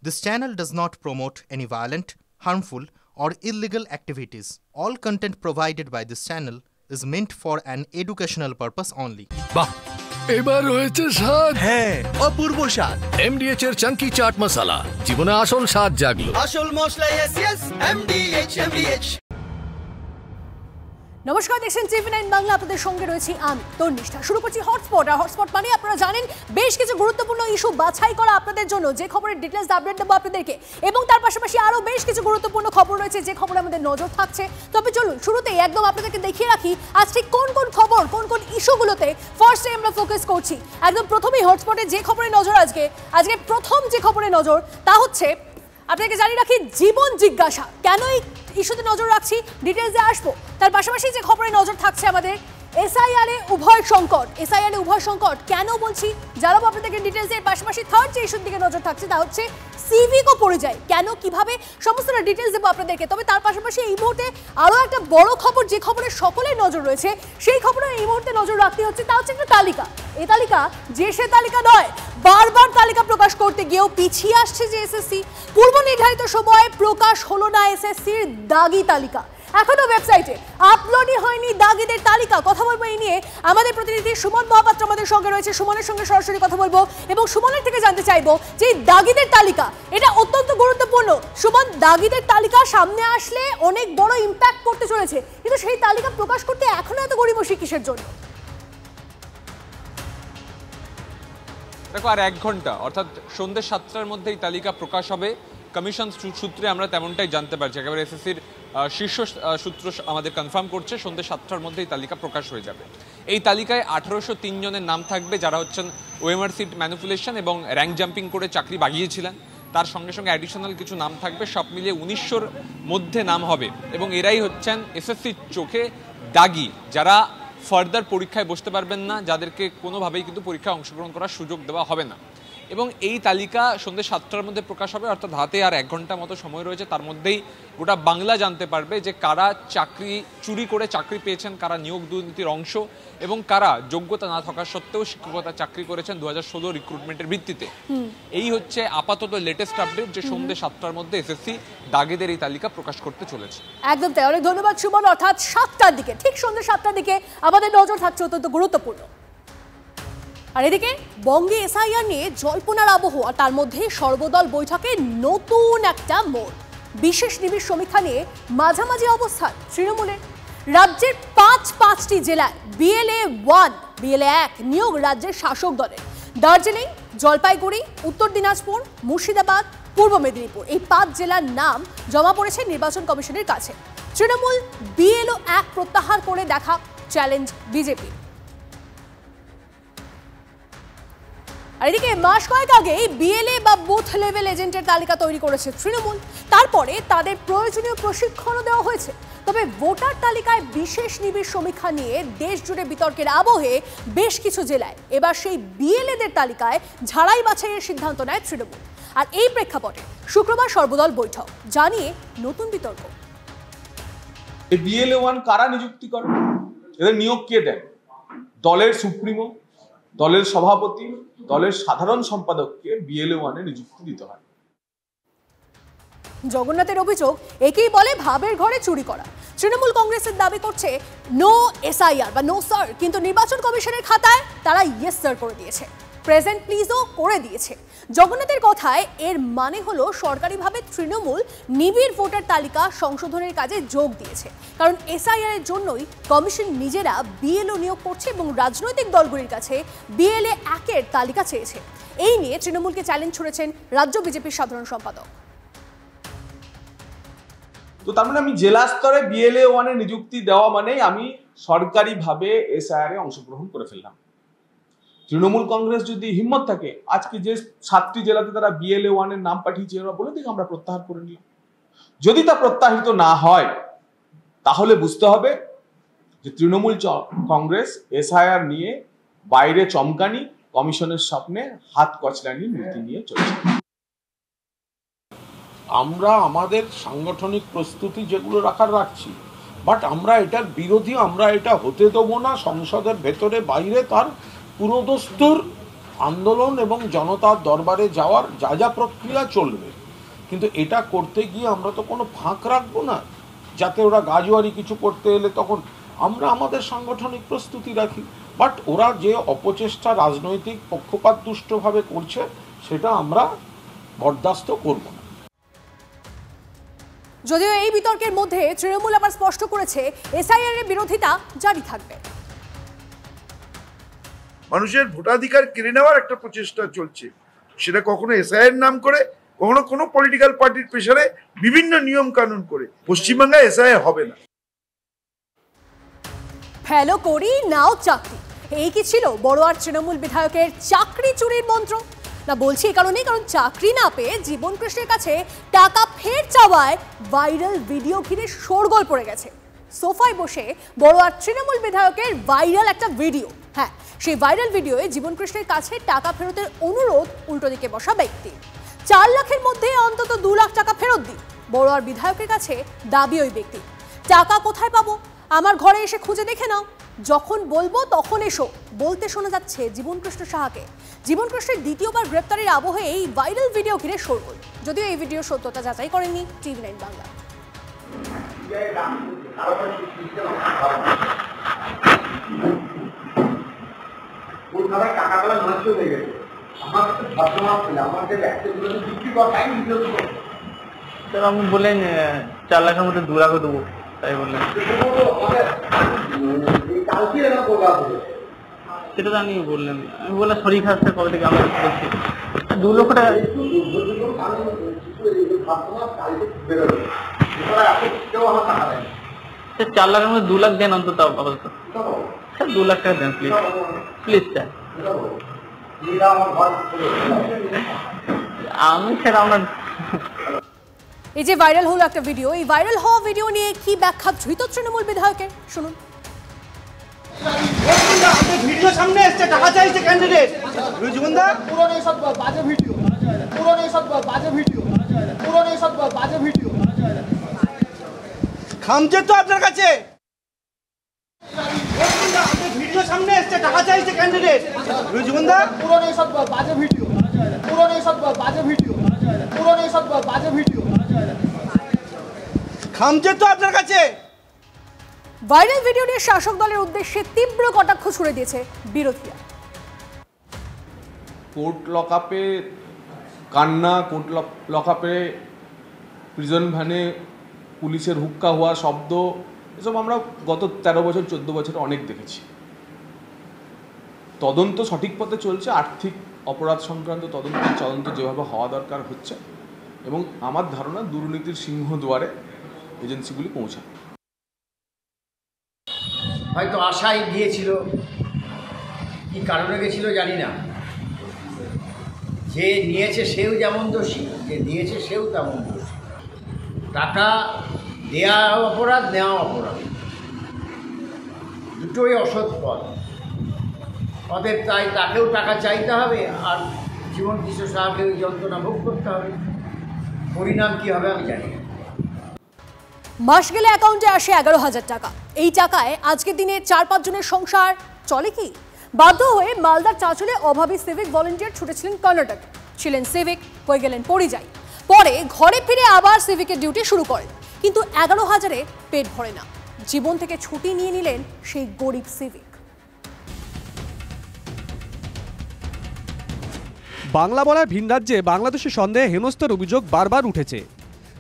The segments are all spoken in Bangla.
This channel does not promote any violent, harmful, or illegal activities. All content provided by this channel is meant for an educational purpose only. বাহ, এবার হয়েছে স্বাদ। হ্যাঁ, অপূর্ব স্বাদ। MDH এর চাঙ্কি চাট মশলা, জীবনে আসল স্বাদ জাগলো। আসল মশলা yes MDH। নমস্কার, দেখছেন TV9 বাংলা, আপনাদের সঙ্গে রয়েছি আমি তন্নিষ্ঠা। শুরু করছি হটস্পট। আর হটস্পট মানে আপনারা জানেন বেশ কিছু গুরুত্বপূর্ণ ইস্যু বাছাই করা আপনাদের জন্য, যে খবরের ডিটেলস আপডেট দেবো আপনাদেরকে, এবং তার পাশাপাশি আরও বেশ কিছু গুরুত্বপূর্ণ খবর রয়েছে যে খবরে আমাদের নজর থাকছে। তবে চলুন শুরুতেই একদম আপনাদেরকে দেখিয়ে রাখি আজ ঠিক কোন কোন খবর, কোন কোন ইস্যুগুলোতে ফার্স্টে আমরা ফোকাস করছি। একদম প্রথমেই হটস্পটে যে খবরে নজর আজকে প্রথম যে খবরে নজর তা হচ্ছে, আপনাকে জানিয়ে রাখি জীবন জিজ্ঞাসা। কেন এই ইস্যুতে নজর রাখছি ডিটেলসে আসবো। তার পাশাপাশি যে খবরে নজর থাকছে আমাদের এসআইআর-এ উভয় সংকট। কেন বলছি জানাবো আপনাদেরকে ডিটেলসে। এর পাশাপাশি থার্ড যে ইস্যুর দিকে নজর থাকছে তা হচ্ছে সিভিকও পড়ে যায়, কেন কিভাবে সমস্তটা ডিটেলস দেবো আপনাদেরকে। তবে তার পাশাপাশি এই মুহূর্তে আরও একটা বড় খবর, যে খবরে সকলের নজর রয়েছে, সেই খবরে এই মুহূর্তে নজর রাখতে হচ্ছে, তা হচ্ছে একটা তালিকা। এই তালিকা যে সে তালিকা নয়, বারবার তালিকা প্রকাশ করতে গিয়েও পিছিয়ে আসছে যে এসএসসি। পূর্ব নির্ধারিত সময়ে প্রকাশ হলো না এসএসসির দাগি তালিকা, এখনো ওয়েবসাইটে আপলোডই হয়নি দাগিদের তালিকা। কথা বলবো এই নিয়ে আমাদের প্রতিনিধি সুমন মহাপাত্র আমাদের সঙ্গে রয়েছে। সুমনের সঙ্গে সরাসরি কথা বলবো এবং সুমনের থেকে জানতে চাইবো যে দাগিদের তালিকা এটা অত্যন্ত গুরুত্বপূর্ণ। সুমন, দাগিদের তালিকা সামনে আসলে অনেক বড় ইম্প্যাক্ট করতে চলেছে, কিন্তু সেই তালিকা প্রকাশ করতে এখনো এত গড়িমসি কিসের জন্য? দেখো, আর 1 ঘন্টা অর্থাৎ সন্ধ্যে 7টার মধ্যে এই তালিকা প্রকাশ হবে। কমিশন সূত্রে আমরা তেমনটাই জানতে পারছি। একেবারে এসএসসির শীর্ষ সূত্র আমাদের কনফার্ম করছে সন্ধ্যে 7টার মধ্যে এই তালিকা প্রকাশ হয়ে যাবে। এই তালিকায় 1803 জনের নাম থাকবে, যারা হচ্ছেন ওএমআর সিট ম্যানিপুলেশন এবং র্যাঙ্ক জাম্পিং করে চাকরি বাগিয়েছিলেন। তার সঙ্গে সঙ্গে অ্যাডিশনাল কিছু নাম থাকবে, সব মিলিয়ে 1900-র মধ্যে নাম হবে। এবং এরাই হচ্ছেন এসএসসির চোখে দাগি, যারা ফার্দার পরীক্ষায় বসতে পারবেন না, যাদেরকে কোনোভাবেই কিন্তু পরীক্ষায় অংশগ্রহণ করার সুযোগ দেওয়া হবে না। এবং এই তালিকা সন্ধ্যে 7টার মধ্যে প্রকাশ হবে, অর্থাৎ হাতে আর 1 ঘন্টা মতো সময় রয়েছে। তার মধ্যেই গোটা বাংলা জানতে পারবে যে কারা চাকরি চুরি করে চাকরি পেয়েছেন, কারা নিয়োগ দুর্নীতির অংশ, এবং কারা যোগ্যতা না থাকা সত্ত্বেও শিক্ষকতা চাকরি করেছেন 2016 রিক্রুটমেন্টের ভিত্তিতে। এই হচ্ছে আপাতত লেটেস্ট আপডেট, যে সন্ধ্যে 7টার মধ্যে এসএসসি দাগিদের এই তালিকা প্রকাশ করতে চলেছে। একদম তাই, অনেক ধন্যবাদ সুমন। অর্থাৎ 7টার দিকে, ঠিক সন্ধ্যে 7টার দিকে আমাদের নজর থাকছে, অত্যন্ত গুরুত্বপূর্ণ। আর এদিকে বঙ্গে এসআইআর নিয়ে জল্পনার আবহ, আর তার মধ্যে সর্বদল বৈঠকে নতুন একটা মোড়। বিশেষ নিবিড় সমীক্ষা নিয়ে মাঝামাঝি অবস্থান তৃণমূলের। রাজ্যের 5টি জেলায় BLA 1 নিয়োগ রাজ্যের শাসক দলের। দার্জিলিং, জলপাইগুড়ি, উত্তর দিনাজপুর, মুর্শিদাবাদ, পূর্ব মেদিনীপুর, এই 5 জেলার নাম জমা পড়েছে নির্বাচন কমিশনের কাছে। তৃণমূল BLO 1 প্রত্যাহার করে দেখা চ্যালেঞ্জ বিজেপি। আর এদিকে মাস কয়েক আগে BLA বা বুথ লেভেল এজেন্টের তালিকা তৈরি করেছে তৃণমূল। তারপরে তাদের প্রয়োজনীয় প্রশিক্ষণও দেওয়া হয়েছে। তবে ভোটার তালিকায় বিশেষ নিবিড় সমীক্ষা নিয়ে দেশ জুড়ে বিতর্কের আবহে বেশ কিছু জেলায় এবার সেই BLA-দের তালিকায় ঝাড়াই বাছাইয়ের সিদ্ধান্ত নেয় তৃণমূল। আর এই প্রেক্ষাপটে শুক্রবার সর্বদল বৈঠক, জানিয়ে নতুন বিতর্ক। BLA 1 কারা নিযুক্তি করে? এদের নিয়োগ কে দেন? দলের সুপ্রিমো, দলের সভাপতি, দলের সাধারণ সম্পাদককে BLA 1-এ নিযুক্তি দিতে হয়। জগন্নাথের অভিযোগ, একেই বলে ভাবের ঘরে চুরি করা। তৃণমূল কংগ্রেসের দাবি করছে নো এসআইআর বা নো স্যার, কিন্তু নির্বাচন কমিশনের খাতায় তারা ইয়েস স্যার করে দিয়েছে, প্রেজেন্ট প্লিজও করে দিয়েছে। জগন্নাথের কথায় এর মানে হলো সরকারিভাবে তৃণমূল নিবিড় ভোটার তালিকা সংশোধনের কাজে যোগ দিয়েছে, কারণ এসআইআর এর জন্যই কমিশন নিজেরা BLO নিয়োগ করছে এবং রাজনৈতিক দলগুলির কাছে BLA 1-এর তালিকা চেয়েছে। এই নিয়ে তৃণমূলকে চ্যালেঞ্জ ছুড়েছেন রাজ্য বিজেপির সাধারণ সম্পাদক। তো তার মানে আমি জেলা স্তরে BLA 1-এ নিযুক্তি দেওয়া মানেই আমি সরকারিভাবে এসআইআর-এ অংশগ্রহণ করে ফেললাম। তৃণমূল কংগ্রেস যদি হিম্মত থাকে, আজকে যে 7টি জেলাতে তারা BLA 1-এর নাম পাঠিয়েছে, ওরা বলে দিক আমরা প্রত্যাহার করে নিলাম। যদি তা প্রত্যাহিত না হয়, তাহলে বুঝতে হবে যে তৃণমূল কংগ্রেস এসআইআর নিয়ে বাইরে চমকানি, কমিশনের স্বপ্নে হাত কচলানি নীতি নিয়ে চলছে। আমরা আমাদের সাংগঠনিক প্রস্তুতি যেগুলো রাখছি, বাট আমরা এটার বিরোধী, আমরা এটা হতে দেবো না। সংসদের ভেতরে বাইরে তার পুরোদস্তুর আন্দোলন এবং জনতার দরবারে যাওয়ার যা যা প্রক্রিয়া চলবে, কিন্তু এটা করতে গিয়ে আমরা তো কোনো ফাঁক রাখবো না, যাতে ওরা গাজোয়ারি কিছু করতে এলে তখন আমরা আমাদের সাংগঠনিক প্রস্তুতি রাখি। বাট ওরা যে অপচেষ্টা রাজনৈতিক পক্ষপাত দুষ্টভাবে করছে সেটা আমরা বরদাস্ত করব না। যদিও এই বিতর্কের মধ্যে তৃণমূল আবার স্পষ্ট করেছে এসআইআর এর বিরোধিতা জারি থাকবে। মানুষের ভোটাধিকার কেড়ে নেওয়ার একটা প্রচেষ্টা চলছে, সেটা কখনো এসআইআর নাম করে, কখনো কোনো পলিটিক্যাল পার্টির প্রেসারে বিভিন্ন নিয়ম কানুন করে। পশ্চিমবাংলায় এসআইআর হবে না। ফেলো করি নাও চাকরি, এই কি ছিল বড়ুয়ার তৃণমূল বিধায়কের চাকরি চুরির মন্ত্র? না বলছি এই কারণে, কারণ চাকরি না পেয়ে জীবন কৃষ্ণের কাছে টাকা ফের চাওয়ায় ভাইরাল ভিডিও ঘিরে শোরগোল পড়ে গেছে। সোফায় বসে বড়ুয়ার তৃণমূল বিধায়কের ভাইরাল একটা ভিডিও, হ্যাঁ সেই ভাইরাল ভিডিওয়ে জীবন কৃষ্ণের কাছে টাকা ফেরতের অনুরোধ উল্টো দিকে বসা ব্যক্তি। 4 লাখের মধ্যে অন্তত 2 লাখ টাকা ফেরত দিন, বড়ুয়ার বিধায়কের কাছে দাবি ওই ব্যক্তি। টাকা কোথায় পাবো? আমার ঘরে এসে খুঁজে দেখে নাও, যখন বলবো তখন এসো বলতে শোনা যাচ্ছে জীবনকৃষ্ণ সাহাকে। জীবনকৃষ্ণের দ্বিতীয়বার গ্রেপ্তারের আবহে এই ভাইরাল ভিডিও ঘিরে শোরগোল। যদিও এই ভিডিও সত্যতা যাচাই করেনি TV9 বাংলা। আমি বললেন 4 লাখের মধ্যে 2 লাখও দেবো, তাই বললেন। সেটা তো আমি বললাম, আমি বললাম শরীর খারাপটা কবে থেকে আমরা বলছি 2 লক্ষ টাকা। 4 লাখের মধ্যে 2 লাখ দেন অন্তত আপাতত। 2 লাখ টাকা দেন প্লিজ, প্লিজ স্যার। আমি স্যার আপনার এই যে ভাইরাল হলো একটা ভিডিও, এই ভাইরাল হওয়া ভিডিও নিয়ে কি ব্যাখ্যা ধৃত তৃণমূল বিধায়কের শুনুন। ভিডিও সামনে এসছে, টাকা চাইছে ক্যান্ডিডেট জীবনদা। পুরনো সব বাজে ভিডিও, পুরনো সব বাজে ভিডিও, পুরনো সব বাজে ভিডিও খামছে তো আপনার কাছে। ভিডিও সামনে এসছে, টাকা চাইছে ক্যান্ডিডেট জীবনদা। পুরনো সব বাজে ভিডিও, পুরনো সব বাজে ভিডিও, পুরনো সব বাজে ভিডিও খামছে তো আপনার কাছে। ভাইরাল ভিডিও নিয়ে শাসক দলের উদ্দেশ্যে তীব্র কটাক্ষ ছুড়ে দিয়েছে বিরোধীরা। কোর্ট লকআপে কান্না, কোর্ট লকআপে প্রিজন ভ্যানে পুলিশের হুক্কা হওয়া শব্দ, এসব আমরা গত 13 বছর 14 বছরে অনেক দেখেছি। তদন্ত সঠিক পথে চলছে, আর্থিক অপরাধ সংক্রান্ত তদন্ত যেভাবে হওয়া দরকার হচ্ছে, এবং আমার ধারণা দুর্নীতির সিংহদুয়ারে এজেন্সিগুলি পৌঁছায়। হয়তো আশায় গিয়েছিল, কি কারণে গেছিল জানি না। যে নিয়েছে সেও যেমন দোষী, যে দিয়েছে সেও তেমন দোষী। টাকা দেওয়া অপরাধ, নেওয়া অপরাধ, দুটোই অসৎ পথ। অতএব তাই তাকেও টাকা চাইতে হবে, আর জীবন কৃষ্ণ সাহাকে ওই যন্ত্রণা ভোগ করতে হবে। পরিণাম কি হবে আমি জানি না। মাস গেলে অ্যাকাউন্টে আসে 11,000 টাকা। এই টাকায় আজকের দিনে 4-5 জনের সংসার চলে কি? বাধ্য হয়ে মালদার চাঁচলে অভাবী সিভিক ভলেন্টিয়ার ছুটেছিলেন কর্ণাটকে। ছিলেন সিভিক, হয়ে গেলেন পরিযায়ী। পরে ঘরে ফিরে আবার সিভিকের ডিউটি শুরু করেন, কিন্তু 11,000-এ পেট ভরে না। জীবন থেকে ছুটি নিয়ে নিলেন সেই গরিব সিভিক। বাংলা বলার ভিন রাজ্যে বাংলাদেশি সন্দেহে হেনস্থার অভিযোগ বারবার উঠেছে।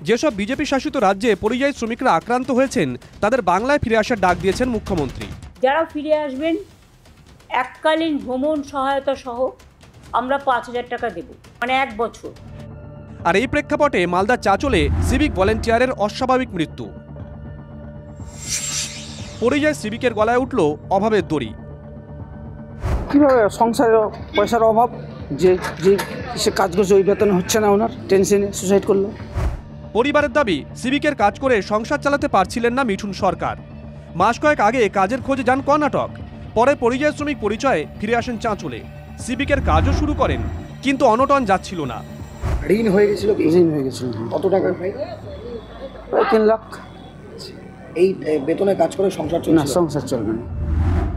যেসব বিজেপি শাসিত রাজ্যে পরিযায়ী শ্রমিকরা আক্রান্ত হয়েছেন তাদের বাংলায় ফিরে আসার ডাক দিয়েছেন মুখ্যমন্ত্রী। যারা ফিরে আসবেন এককালীন ভ্রমণ সহায়তা সহ আমরা 5,000 টাকা দেব, মানে 1 বছর। আর এই প্রেক্ষাপটে মালদার চাঁচলে সিভিক ভলেন্টিয়ারের অস্বাভাবিক মৃত্যু। পরিযায়ী সিভিকের গলায় উঠল অভাবের দড়ি। কীভাবে সংসারে পয়সার অভাব, যে যে সে কাজ করছে ওই বেতন হচ্ছে না, ওনার টেনশনে সুসাইড করলো। পরিবারের দাবি, সিভিকের কাজ করে সংসার চালাতে পারছিলেন না মিঠুন সরকার। মাস কয়েক আগে কাজের খোঁজে যান কর্ণাটক, পরে পরিযায়ী শ্রমিক পরিচয়ে ফিরে আসেন চাঁচলে। সিভিকের কাজও শুরু করেন, কিন্তু অনটন যাচ্ছিল না। ঋণ হয়ে গেছিল, ঋণ হয়ে গেছিল। কত টাকা ভাই? প্রায় 3 লাখ। এই বেতনে কাজ করে সংসার চলবে না, সংসার চলবে না।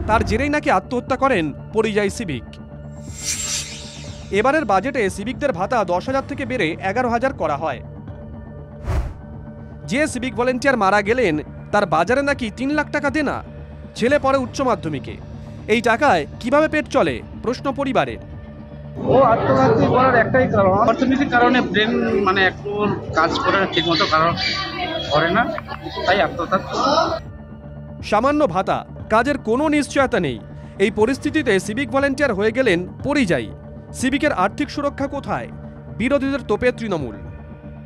তার জেরেই নাকি আত্মহত্যা করেন পরিযায়ী সিভিক। এবারের বাজেটে সিভিকদের ভাতা 10,000 থেকে বেড়ে 11,000 করা হয়। যে সিভিক ভলেন্টিয়ার মারা গেলেন তার বাজারে নাকি 3 লাখ টাকা দেনা, ছেলে পড়ে উচ্চ মাধ্যমিকে। এই টাকায় কিভাবে পেট চলে প্রশ্ন পরিবারের। ও আত্মঘাতী করার একটাই কারণ, অর্থনৈতিক কারণে ব্রেন মানে একটু কাজ করে ঠিক মতো কারণ করে না, তাই আত্মঘাত। সামান্য ভাতা, কাজের কোনো নিশ্চয়তা নেই। এই পরিস্থিতিতে সিভিক ভলেন্টিয়ার হয়ে গেলেন পরিযায়ী। সিভিকের আর্থিক সুরক্ষা কোথায়? বিরোধীদের তোপে তৃণমূল।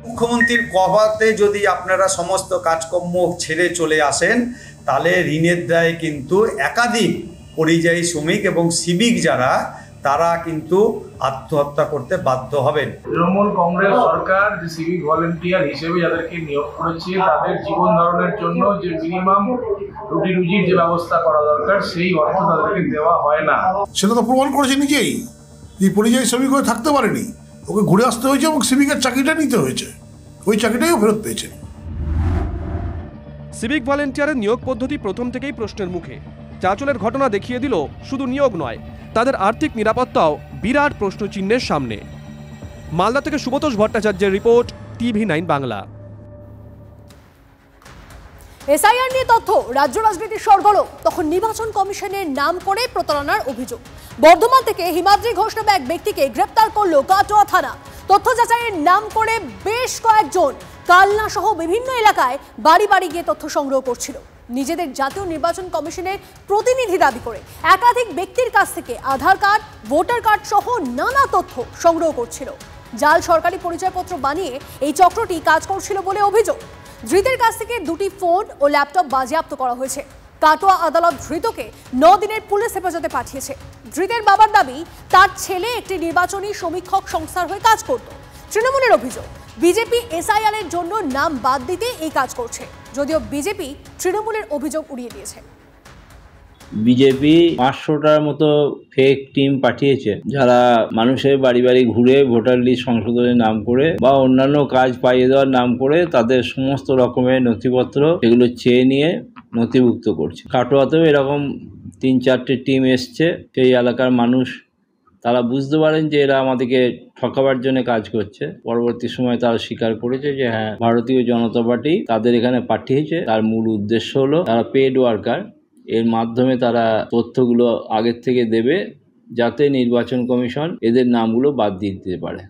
মুখ্যমন্ত্রীর কভাতে যদি আপনারা সমস্ত কাজকর্ম ছেড়ে চলে আসেন, তাহলে ঋণের দায়ে কিন্তু একাধিক পরিযায়ী শ্রমিক এবং সিভিক যারা, তারা কিন্তু আত্মহত্যা করতে বাধ্য হবেন। তৃণমূল কংগ্রেস সরকার যে সিভিক ভলেন্টিয়ার হিসেবে যাদেরকে নিয়োগ করেছে, তাদের জীবন ধারণের জন্য যে মিনিমাম রুজির যে ব্যবস্থা করা দরকার, সেই অর্থ তাদেরকে দেওয়া হয় না। সেটা তো প্রমাণ করেছে নিজেই, যে পরিযায়ী শ্রমিক হয়ে থাকতে পারেনি, ওকে ঘুরে আসতে হয়েছে এবং সিভিকের চাকরিটা নিতে হয়েছে, ওই চাকরিটাইও ফেরত পেয়েছে। সিভিক ভলেন্টিয়ারের নিয়োগ পদ্ধতি প্রথম থেকেই প্রশ্নের মুখে। চাঁচলের ঘটনা দেখিয়ে দিল শুধু নিয়োগ নয়, তাদের আর্থিক নিরাপত্তাও বিরাট প্রশ্নচিহ্নের সামনে। মালদা থেকে সুব্রতোষ ভট্টাচার্যের রিপোর্ট, TV9 বাংলা। এসআইআর নিয়ে তথ্য রাজ্য রাজনীতির সরগরম, তখন নির্বাচন কমিশনের নাম করে প্রতারণার অভিযোগ। বর্ধমান থেকে হিমাদ্রি ঘোষ নামে এক ব্যক্তিকে গ্রেপ্তার করল কাটোয়া থানা। তথ্য যাচাইয়ের নাম করে বেশ কয়েকজন কালনা সহ বিভিন্ন এলাকায় বাড়ি বাড়ি গিয়ে তথ্য সংগ্রহ করছিল। নিজেদের জাতীয় নির্বাচন কমিশনের প্রতিনিধি দাবি করে একাধিক ব্যক্তির কাছ থেকে আধার কার্ড, ভোটার কার্ড সহ নানা তথ্য সংগ্রহ করছিল। জাল সরকারি পরিচয়পত্র বানিয়ে এই চক্রটি কাজ করছিল বলে অভিযোগ। ধৃতের কাছ থেকে 2টি ফোন ও ল্যাপটপ বাজেয়াপ্ত করা হয়েছে। কাটোয়া আদালত ধৃতকে 9 দিনের পুলিশ হেফাজতে পাঠিয়েছে। ধৃতের বাবার দাবি, তার ছেলে একটি নির্বাচনী সমীক্ষক সংস্থার হয়ে কাজ করত। তৃণমূলের অভিযোগ, বিজেপি এসআইআর এর জন্য নাম বাদ দিতে এই কাজ করছে, যদিও বিজেপি তৃণমূলের অভিযোগ উড়িয়ে দিয়েছে। বিজেপি 500টার মতো ফেক টিম পাঠিয়েছে, যারা মানুষের বাড়ি বাড়ি ঘুরে ভোটার লিস্ট সংশোধনের নাম করে বা অন্যান্য কাজ পাইয়ে দেওয়ার নাম করে তাদের সমস্ত রকমের নথিপত্র এগুলো চেয়ে নিয়ে নথিভুক্ত করছে। কাটোয়াতেও এরকম 3-4টে টিম এসছে। সেই এলাকার মানুষ তারা বুঝতে পারেন যে এরা আমাদেরকে ঠকাবার জন্য কাজ করছে। পরবর্তী সময় তারা স্বীকার করেছে যে হ্যাঁ, ভারতীয় জনতা পার্টি তাদের এখানে পাঠিয়েছে। তার মূল উদ্দেশ্য হলো তারা পেড ওয়ার্কার, এর মাধ্যমে তারা তথ্যগুলো আগের থেকে দেবে যাতে নির্বাচন কমিশন এদের নামগুলো বাদ দিয়ে দিতে পারে।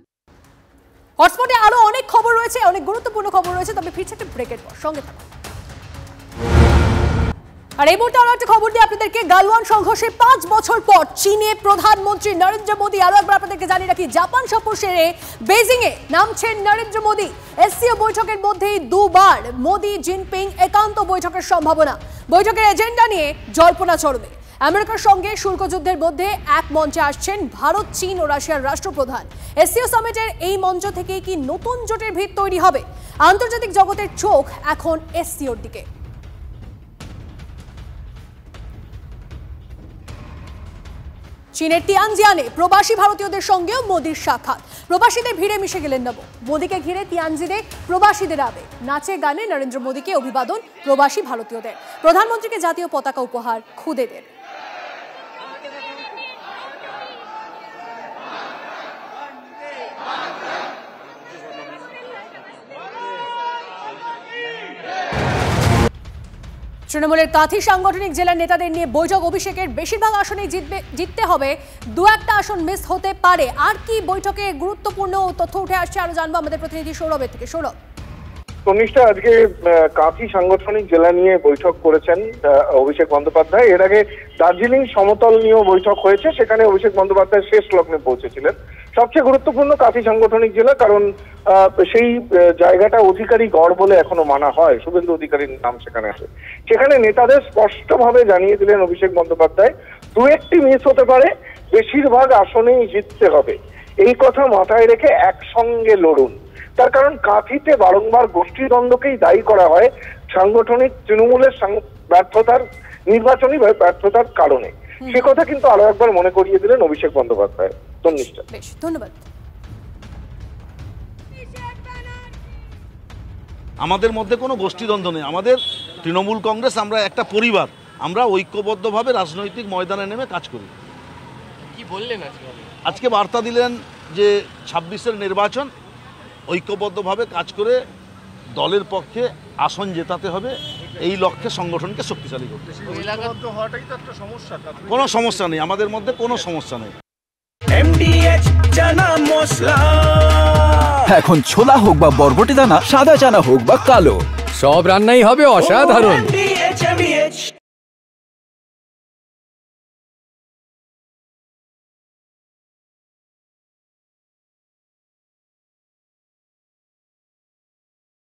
হটস্পটে আরো অনেক খবর রয়েছে, অনেক গুরুত্বপূর্ণ খবর রয়েছে, তবে ফিরছে একটা ব্রেকের পর। সঙ্গে থাকুন। আর এই মুহূর্তে আরো একটা খবর দিয়ে আপনাদেরকে, গালওয়ান সংঘর্ষের 5 বছর পর চীনে প্রধানমন্ত্রী নরেন্দ্র মোদী। আরো একবার আপনাদেরকে জানিয়ে রাখি, জাপান সফর সেরে বেজিং এ নামছেন নরেন্দ্র মোদী। এসসিও বৈঠকের মধ্যেই দুবার মোদী জিনপিং একান্ত বৈঠকের সম্ভাবনা। বৈঠকের এজেন্ডা নিয়ে জল্পনা চলবে। আমেরিকার সঙ্গে শুল্ক যুদ্ধের মধ্যে এক মঞ্চে আসছেন ভারত, চীন ও রাশিয়ার রাষ্ট্রপ্রধান। এসসিও সামিটের এই মঞ্চ থেকে কি নতুন জোটের ভিত তৈরি হবে? আন্তর্জাতিক জগতের চোখ এখন এসসিওর দিকে। চীনের তিয়ানজিয়ানে প্রবাসী ভারতীয়দের সঙ্গেও মোদীর সাক্ষাৎ। প্রবাসীদের ভিড়ে মিশে গেলেন নব। মোদীকে ঘিরে তিয়ানজিনে প্রবাসীদের আবেগ, নাচে গানে নরেন্দ্র মোদীকে অভিবাদন প্রবাসী ভারতীয়দের। প্রধানমন্ত্রীকে জাতীয় পতাকা উপহার খুদেদের। তৃণমূলের কাঁথি সাংগঠনিক জেলার নেতাদের নিয়ে বৈঠক। অভিষেকের বেশিরভাগ আসনেই জিততে হবে, 2-1টা আসন মিস হতে পারে। আর কি বৈঠকে গুরুত্বপূর্ণ তথ্য উঠে আসছে আরো জানবো আমাদের প্রতিনিধি সৌরভের থেকে। সৌরভ। তনিষ্ঠা, আজকে কাঁথি সাংগঠনিক জেলা নিয়ে বৈঠক করেছেন অভিষেক বন্দ্যোপাধ্যায়। এর আগে দার্জিলিং সমতল নিয়েও বৈঠক হয়েছে, সেখানে অভিষেক বন্দ্যোপাধ্যায় শেষ লগ্নে পৌঁছেছিলেন। সবচেয়ে গুরুত্বপূর্ণ কাঁথি সাংগঠনিক জেলা, কারণ সেই জায়গাটা অধিকারী গড় বলে এখনো মানা হয়। শুভেন্দু অধিকারীর নাম সেখানে আছে। সেখানে নেতাদের স্পষ্টভাবে জানিয়ে দিলেন অভিষেক বন্দ্যোপাধ্যায়, 2-1টি মিস হতে পারে, বেশিরভাগ আসনেই জিততে হবে। এই কথা মাথায় রেখে একসঙ্গে লড়ুন। তার কারণ কাঁথিতে বারংবার গোষ্ঠীদ্বন্দ্বকেই দায়ী করা হয় সাংগঠনিক তৃণমূলের ব্যর্থতার, নির্বাচনী ব্যর্থতার কারণে। সে কথা কিন্তু আরো একবার মনে করিয়ে দিলেন অভিষেক বন্দ্যোপাধ্যায়। ধন্যবাদ। আমাদের মধ্যে কোনো গোষ্ঠীদ্বন্দ্ব নেই। আমাদের তৃণমূল কংগ্রেস, আমরা একটা পরিবার। আমরা ঐক্যবদ্ধভাবে রাজনৈতিক ময়দানে নেমে কাজ করি। কি বললেন আজকে? আজকে বার্তা দিলেন যে 26-এর নির্বাচন ঐক্যবদ্ধভাবে কাজ করে দলের পক্ষে আসন জেতাতে হবে, এই লক্ষ্যে সংগঠনকে শক্তিশালী করতে। কোনো সমস্যা নেই, আমাদের মধ্যে কোনো সমস্যা নেই। এখন ছোলা হোক বা বরবটি দানা, সাদা চানা হোক বা কালো, সব রান্নাই হবে অসাধারণ।